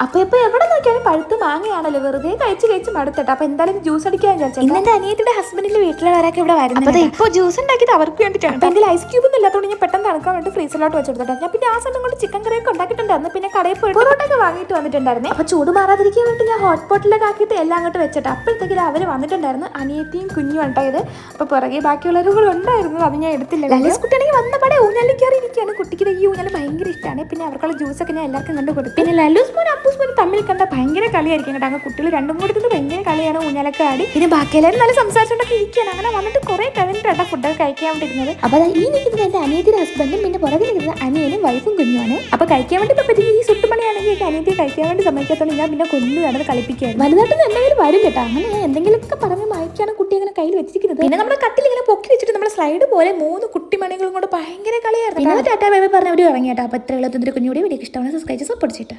അപ്പൊ ഇപ്പൊ എവിടെ നോക്കിയാലും പഴുത്ത് മാങ്ങയാണല്ലോ, വെറുതെ കഴിച്ച് മടുത്തിട്ട്. അപ്പൊ എന്തായാലും ജ്യൂസ് അടിക്കാൻ വിചാരിച്ചു. ഇന്ന് എന്റെ അനിയത്തിന്റെ ഹസ്ബൻഡിന്റെ വീട്ടിലുള്ളവരൊക്കെ ഇവിടെ വരുന്നത്. ഇപ്പൊ ജ്യൂസ് ഉണ്ടാക്കിയത് അവർക്ക് വേണ്ടിയിട്ടാണ്. അപ്പൊ എന്റെ ഐസ് ക്യൂബ് ഒന്നും ഇല്ലാത്തതുകൊണ്ട് ഞാൻ പെട്ടെന്ന് തണുക്കാൻ വേണ്ടി ഫ്രീസറിലോട്ട് വെച്ചെടുത്തിട്ട് ഞാൻ പിന്നെ ആ സമയം കൊണ്ട് ചിക്കൻ കറിയൊക്കെ ഉണ്ടാക്കിയിട്ടുണ്ടായിരുന്നു. പിന്നെ കടയിൽ പോയിട്ട് പൊറോട്ടൊക്കെ വാങ്ങിയിട്ട് വന്നിട്ടുണ്ടായിരുന്നു. അപ്പൊ ചൂട് മാറാതിരിക്കാൻ വേണ്ടി ഞാൻ ഹോട്ട് പോട്ടിലൊക്കെ ആക്കിയിട്ട് എല്ലാം അങ്ങോട്ട് വെച്ചിട്ട് അപ്പോഴത്തേക്കും അവർ വന്നിട്ടുണ്ടായിരുന്നു. അനിയത്തിയും കുഞ്ഞും ഉണ്ടായത്. അപ്പൊ പുറകെ ബാക്കിയുള്ളവരും കൂടെ ഉണ്ടായിരുന്നു, അത് ഞാൻ എടുത്തില്ല. ലലീസ് കുട്ടിയാണെങ്കിൽ വന്നപാടെ ഊഞ്ഞാലിൽ കയറി ഇരിക്കുകയാണ്. കുട്ടിക്ക് ഈ ഊഞ്ഞാൽ ഭയങ്കര ഇഷ്ടമാണ്. പിന്നെ അവർക്കുള്ള ജ്യൂസൊക്കെ ഞാൻ എല്ലാവർക്കും കണ്ടു കൊടുത്തു. പിന്നെ ലലൂസ് മോൻ അപ്പൂസ് മോൻ തമ്മിൽ കണ്ട ഭയങ്കര കളിയായിരിക്കും കേട്ടോ. അങ്ങനെ കുട്ടികൾ രണ്ടും കൂടി ഭയങ്കര കളിയാണ്, ഊഞ്ഞാലൊക്കെ ആടി. പിന്നെ ബാക്കിയെല്ലാവരും നല്ല സംസാരിച്ചുകൊണ്ടൊക്കെ ഇരിക്കുകയാണ്. അങ്ങനെ വന്നിട്ട് കുറെ കഴിഞ്ഞിട്ടാണ് ഫുഡൊക്കെ കഴിക്കാൻ വേണ്ടിയിരുന്നത്. അപ്പൊ ഈ നിൽക്കുന്നത് എന്റെ അനിയത്തിന്റെ ഹസ്ബൻഡും പിന്നെ പുറകിൽ നിൽക്കുന്നത് അനിയനും വൈഫും കുഞ്ഞുമാണ്. അപ്പൊ കഴിക്കാൻ വേണ്ടി പറ്റി ഈ സുട്ടുമണിയാണെങ്കിൽ അനിയത്തി കഴിക്കാൻ വേണ്ടി സമ്മതിക്കാത്തതുകൊണ്ട് ഞാൻ പിന്നെ കൊല്ലു നടന്ന് കളിപ്പിക്കുകയാണ്. വലുതായിട്ട് എന്തെങ്കിലും വരും കേട്ടോ. അങ്ങനെ ഞാൻ എന്തെങ്കിലുമൊക്കെ പറഞ്ഞ് മായ്ക്കാണ് കുട്ടി അങ്ങനെ കയ്യിൽ വെച്ചിരിക്കുന്നത്. പിന്നെ നമ്മുടെ കട്ടിൽ ഇങ്ങനെ പൊക്കി വെച്ചിട്ട് നമ്മുടെ സ്ലൈഡ് പോലെ 3 കുട്ടിമണികളും കൂടെ ഭയങ്കര കളിയായിരുന്നു. പിന്നെ ടാറ്റാ ബൈ ബൈ പറഞ്ഞവരും ഇറങ്ങി കേട്ടോ. അപ്പൊ ഇത്രയുള്ള കുഞ്ഞുകൂടി വീഡിയോ ഇഷ്ടമാണ് സബ്സ്ക്രൈബ് സപ്പോർട്ട് ചെയ്തിട്ട്.